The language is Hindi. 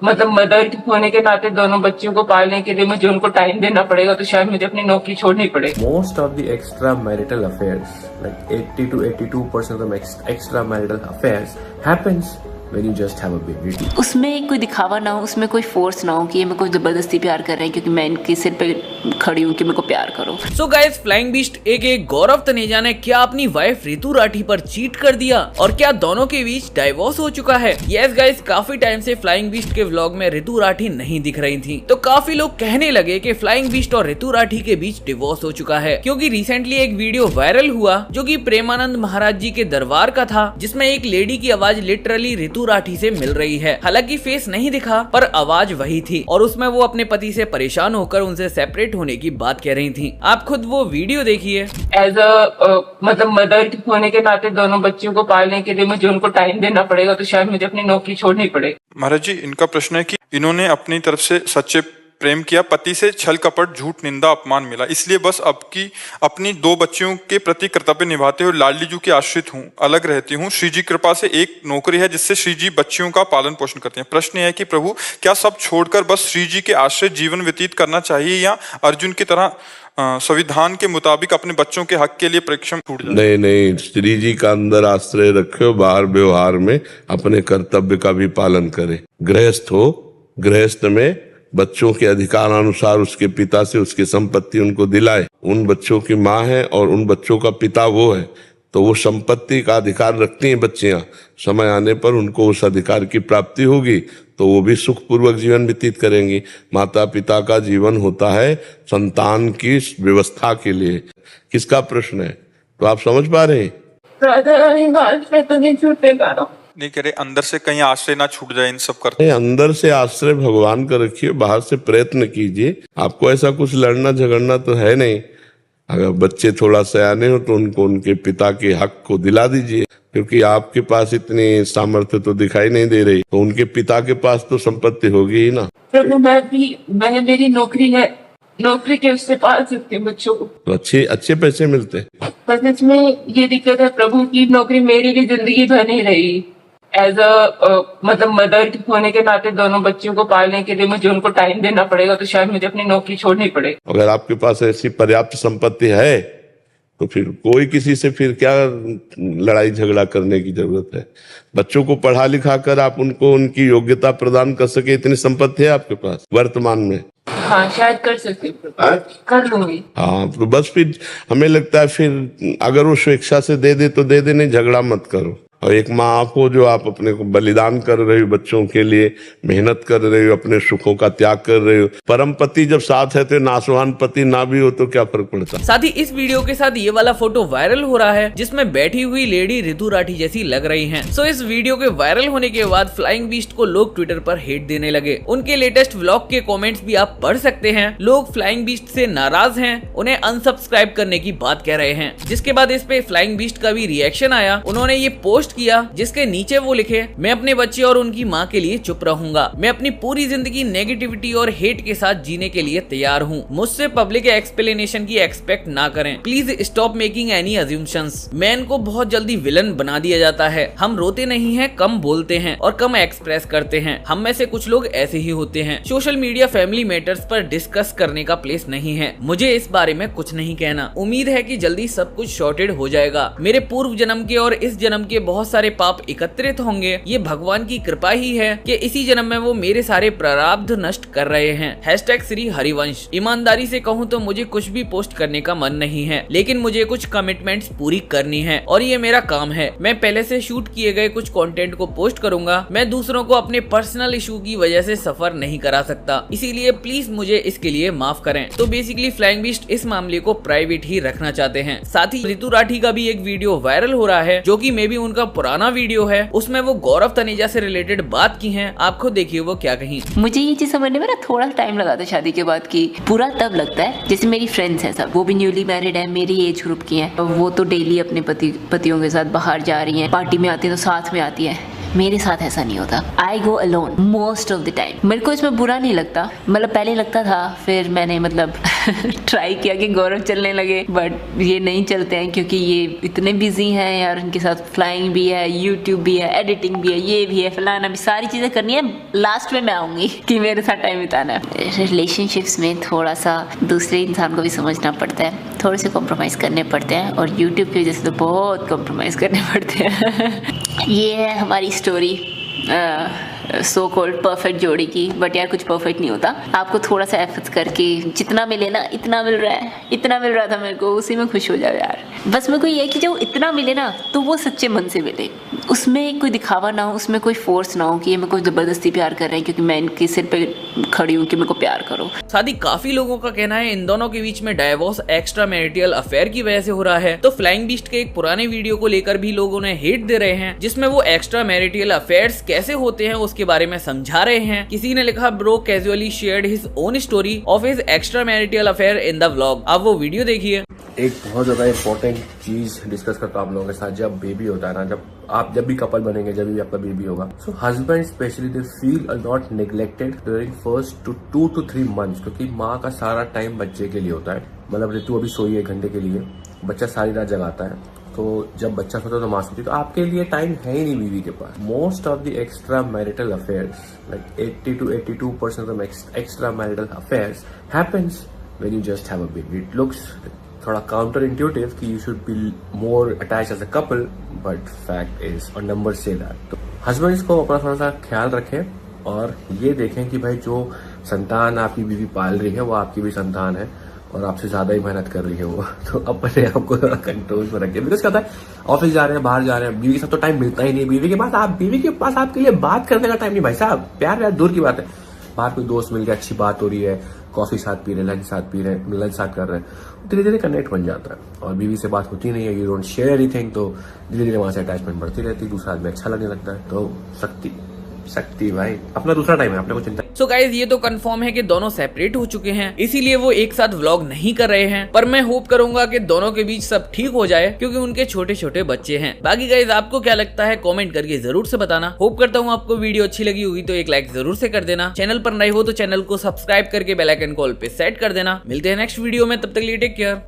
मतलब मदर होने के नाते दोनों बच्चों को पालने के लिए मुझे उनको टाइम देना पड़ेगा, तो शायद मुझे अपनी नौकरी छोड़नी पड़ेगी। Most of the extramarital affairs, like 80 to 82% of extramarital affairs happens when you just have a baby. उसमें कोई दिखावा ना हो, उसमें कोई फोर्स ना हो कि ये मेरे को जबरदस्ती प्यार कर रहे हैं क्योंकि मैं इनके सिर पे खड़ी हूँ कि मेरे को प्यार करो। सो गाइस, फ्लाइंग बीस्ट एक गौरव तनेजा ने क्या अपनी वाइफ रितु राठी पर चीट कर दिया और क्या दोनों के बीच डाइवोर्स हो चुका है? यस गाइस, काफी टाइम से फ्लाइंग बीस्ट के व्लॉग में रितु राठी नहीं दिख रही थी, तो काफी लोग कहने लगे कि फ्लाइंग बीस्ट और रितु राठी के बीच डिवोर्स हो चुका है, क्योंकि रिसेंटली एक वीडियो वायरल हुआ जो कि प्रेमानंद महाराज जी के दरबार का था, जिसमें एक लेडी की आवाज लिटरली रितु राठी से मिल रही है। हालांकि फेस नहीं दिखा पर आवाज वही थी और उसमें वो अपने पति से परेशान होकर उनसे सेपरेट होने की बात कह रही थी। आप खुद वो वीडियो देखिए। एज मतलब मदर होने के नाते दोनों बच्चों को पालने के लिए मुझे उनको टाइम देना पड़ेगा, तो शायद मुझे अपनी नौकरी छोड़नी पड़ेगी। महाराज जी, इनका प्रश्न है कि इन्होंने अपनी तरफ से सच्चे प्रेम किया, पति से छल कपट झूठ निंदा अपमान मिला, इसलिए बस अपनी 2 बच्चियों के प्रति कर्तव्य निभाते हुए लाडली जी की आश्रित हूँ, अलग रहती हूँ। श्री जी कृपा से एक नौकरी है जिससे श्री जी बच्चियों का पालन पोषण करते हैं। प्रश्न है कि प्रभु, क्या सब छोड़कर बस श्री जी के आश्रित जीवन व्यतीत करना चाहिए या अर्जुन की तरह संविधान के मुताबिक अपने बच्चों के हक के लिए परिश्रम छूट जाए? नहीं, श्री जी का अंदर आश्रय रखो, बाहर व्यवहार में अपने कर्तव्य का भी पालन करे। गृहस्थ हो, गृहस्थ में बच्चों के अधिकार अनुसार उसके पिता से उसकी संपत्ति उनको दिलाए। उन बच्चों की माँ है और उन बच्चों का पिता वो है, तो वो संपत्ति का अधिकार रखती हैं बच्चियां। समय आने पर उनको उस अधिकार की प्राप्ति होगी तो वो भी सुखपूर्वक जीवन व्यतीत करेंगी। माता पिता का जीवन होता है संतान की व्यवस्था के लिए। किसका प्रश्न है, तो आप समझ पा रहे हैं? नहीं कह रहे अंदर से कहीं आश्रय ना छूट जाए इन सब करते। अंदर से आश्रय भगवान का रखिए, बाहर से प्रयत्न कीजिए। आपको ऐसा कुछ लड़ना झगड़ना तो है नहीं। अगर बच्चे थोड़ा सयाने हो तो उनको उनके पिता के हक को दिला दीजिए, क्योंकि आपके पास इतनी सामर्थ्य तो दिखाई नहीं दे रही, तो उनके पिता के पास तो संपत्ति होगी ही ना। प्रभु, मेरी नौकरी है, नौकरी के उससे पाल सकते हैं बच्चों को, तो अच्छे पैसे मिलते हैं। पर इसमें ये दिक्कत है प्रभु की नौकरी मेरी भी जिंदगी भर नहीं रही। एज मतलब मदर होने के नाते दोनों बच्चों को पालने के लिए मुझे उनको टाइम देना पड़ेगा, तो शायद मुझे अपनी नौकरी छोड़नी पड़ेगी। अगर आपके पास ऐसी पर्याप्त संपत्ति है तो फिर कोई किसी से फिर क्या लड़ाई झगड़ा करने की जरूरत है। बच्चों को पढ़ा लिखा कर आप उनको उनकी योग्यता प्रदान कर सके, इतनी संपत्ति है आपके पास वर्तमान में। हाँ, शायद कर सकती हूँ, कर लूंगी। हाँ, तो बस फिर हमें लगता है फिर अगर वो स्वेच्छा से दे दे तो दे दे, नहीं झगड़ा मत करो। और एक माँ आप हो जो आप अपने को बलिदान कर रहे हो, बच्चों के लिए मेहनत कर रहे हो, अपने सुखों का त्याग कर रहे हो। परम पति जब साथ है तो नासवान पति ना भी हो तो क्या फर्क पड़ता। साथ ही इस वीडियो के साथ ये वाला फोटो वायरल हो रहा है जिसमें बैठी हुई लेडी रितु राठी जैसी लग रही हैं। सो इस वीडियो के वायरल होने के बाद फ्लाइंग बीस्ट को लोग ट्विटर पर हेट देने लगे। उनके लेटेस्ट व्लॉग के कमेंट्स भी आप पढ़ सकते हैं। लोग फ्लाइंग बीस्ट से नाराज हैं, उन्हें अनसब्सक्राइब करने की बात कह रहे हैं। जिसके बाद इस पे फ्लाइंग बीस्ट का भी रिएक्शन आया। उन्होंने ये पोस्ट किया जिसके नीचे वो लिखे, मैं अपने बच्चे और उनकी माँ के लिए चुप रहूंगा। मैं अपनी पूरी जिंदगी नेगेटिविटी और हेट के साथ जीने के लिए तैयार हूँ। मुझसे पब्लिक एक्सप्लेनेशन की एक्सपेक्ट ना करें। Please stop making any assumptions. Man को बहुत जल्दी विलन बना दिया जाता है। हम रोते नहीं हैं, कम बोलते हैं और कम एक्सप्रेस करते हैं। हम में से कुछ लोग ऐसे ही होते हैं। सोशल मीडिया फैमिली मैटर्स पर डिस्कस करने का प्लेस नहीं है। मुझे इस बारे में कुछ नहीं कहना। उम्मीद है कि जल्दी सब कुछ सॉर्टेड हो जाएगा। मेरे पूर्व जन्म के और इस जन्म के बहुत सारे पाप एकत्रित होंगे। ये भगवान की कृपा ही है कि इसी जन्म में वो मेरे सारे प्रारब्ध नष्ट कर रहे हैं। हैशटैग श्री हरिवंश। ईमानदारी से कहूँ तो मुझे कुछ भी पोस्ट करने का मन नहीं है, लेकिन मुझे कुछ कमिटमेंट्स पूरी करनी है और ये मेरा काम है। मैं पहले से शूट किए गए कुछ कंटेंट को पोस्ट करूंगा। मैं दूसरों को अपने पर्सनल इशू की वजह से सफर नहीं करा सकता, इसीलिए प्लीज मुझे इसके लिए माफ करें। तो बेसिकली फ्लाइंग बीस्ट इस मामले को प्राइवेट ही रखना चाहते हैं। साथ ही रितु राठी का भी एक वीडियो वायरल हो रहा है जो कि मे बी उनका पुराना वीडियो है। उसमें वो गौरव तनेजा से रिलेटेड बात की है। आप खुद देखिए वो क्या कही। मुझे ये चीज समझने में ना थोड़ा टाइम लगा था शादी के बाद की। पूरा तब लगता है जैसे मेरी फ्रेंड्स हैं सब, वो भी न्यूली मैरिड है, मेरी एज ग्रुप की हैं। वो तो डेली अपने पतियों के साथ बाहर जा रही हैं, पार्टी में आती है तो साथ में आती है। मेरे साथ ऐसा नहीं होता। I go alone most of the time. मेरे को इसमें बुरा नहीं लगता, मतलब पहले लगता था, फिर मैंने मतलब ट्राई किया कि गौरव चलने लगे, बट ये नहीं चलते हैं क्योंकि ये इतने बिजी हैं यार, इनके साथ फ्लाइंग भी है, यूट्यूब भी है, एडिटिंग भी है, ये भी है, फलाना भी, सारी चीज़ें करनी है। लास्ट में मैं आऊँगी कि मेरे साथ टाइम बिताना है। रिलेशनशिप्स में थोड़ा सा दूसरे इंसान को भी समझना पड़ता है, थोड़े से कॉम्प्रोमाइज़ करने पड़ते हैं, और यूट्यूब की वजह से तो बहुत कॉम्प्रोमाइज़ करने पड़ते हैं। ये है हमारी स्टोरी सो कॉल्ड परफेक्ट जोड़ी की, बट यार कुछ परफेक्ट नहीं होता। आपको थोड़ा सा एफर्ट्स करके जितना मिले ना, इतना मिल रहा है, इतना मिल रहा था मेरे को, उसी में खुश हो जाओ यार। बस मेरे को ये है कि जो इतना मिले ना तो वो सच्चे मन से मिले, उसमें कोई दिखावा ना हो, उसमें कोई फोर्स ना हो कि ये मेरे को ज़बरदस्ती प्यार कर रहे हैं क्योंकि मैं इनके सिर पे खड़ी हूँ कि मेरे को प्यार करो। साथ ही काफी लोगों का कहना है इन दोनों के बीच में डाइवोर्स एक्स्ट्रा मैरिटल अफेयर की वजह से हो रहा है। तो फ्लाइंग बीस्ट के एक पुराने वीडियो को लेकर भी लोग उन्हें हेट दे रहे हैं, जिसमें वो एक्स्ट्रा मैरिटल अफेयर्स कैसे होते हैं उसके बारे में समझा रहे हैं। किसी ने लिखा, bro casually shared his own story of his extra marital affair in the vlog. आप वो वीडियो देखिए। एक बहुत ज्यादा इंपॉर्टेंट चीज डिस्कस करता हूँ आप लोगों के साथ। जब बेबी होता है ना, जब भी कपल बनेंगे, जब भी आपका बेबी होगा, सो husband specially they feel a not neglected during first 2 to 3 months, क्योंकि माँ का सारा टाइम बच्चे के लिए होता है। मतलब ऋतु अभी सोई 1 घंटे के लिए, बच्चा सारी रात जगाता है, तो जब बच्चा सोता है तो माँ सोती है, तो आपके लिए टाइम है ही नहीं बीवी के पास। Most of the extra marital affairs, like 80 to 82% of extra marital affairs happens when you just have a baby. It looks थोड़ा काउंटर इंट्यूटिव कि you should be more attach as a couple, but fact is और नंबर से दैट। तो हस्बैंड्स को अपना थोड़ा सा ख्याल रखें और ये देखें कि भाई जो संतान आपकी बीवी पाल रही है वो आपकी भी संतान है और आपसे ज्यादा ही मेहनत कर रही है वो, तो अपने आप को थोड़ा कंट्रोल में रखें। बिकॉज क्या होता है, ऑफिस जा रहे हैं, बाहर जा रहे हैं, बीवी के साथ तो टाइम मिलता ही नहीं। बीवी के पास आपके लिए बात करने का टाइम नहीं भाई साहब। प्यार दूर की बात है, बाहर कोई दोस्त मिल गया, अच्छी बात हो रही है, कॉफी साथ पी रहे, लंच साथ कर रहे हैं, धीरे धीरे कनेक्ट बन जाता है। और बीवी से बात होती नहीं है, यू डोंट शेयर एनीथिंग, तो धीरे धीरे वहां से अटैचमेंट बढ़ती रहती है, दूसरा आदमी अच्छा लगने लगता है। तो शक्ति भाई अपना दूसरा टाइम है, अपने को चिंता। सो गाइज ये तो कंफर्म है कि दोनों सेपरेट हो चुके हैं, इसीलिए वो एक साथ व्लॉग नहीं कर रहे हैं। पर मैं होप करूंगा कि दोनों के बीच सब ठीक हो जाए क्योंकि उनके छोटे छोटे बच्चे हैं। बाकी गाइज आपको क्या लगता है कमेंट करके जरूर से बताना। होप करता हूँ आपको वीडियो अच्छी लगी होगी, तो एक लाइक जरूर से कर देना। चैनल पर नए हो तो चैनल को सब्सक्राइब करके बेल आइकन कॉल पे सेट कर देना। मिलते हैं नेक्स्ट वीडियो में, तब तक के लिए टेक केयर।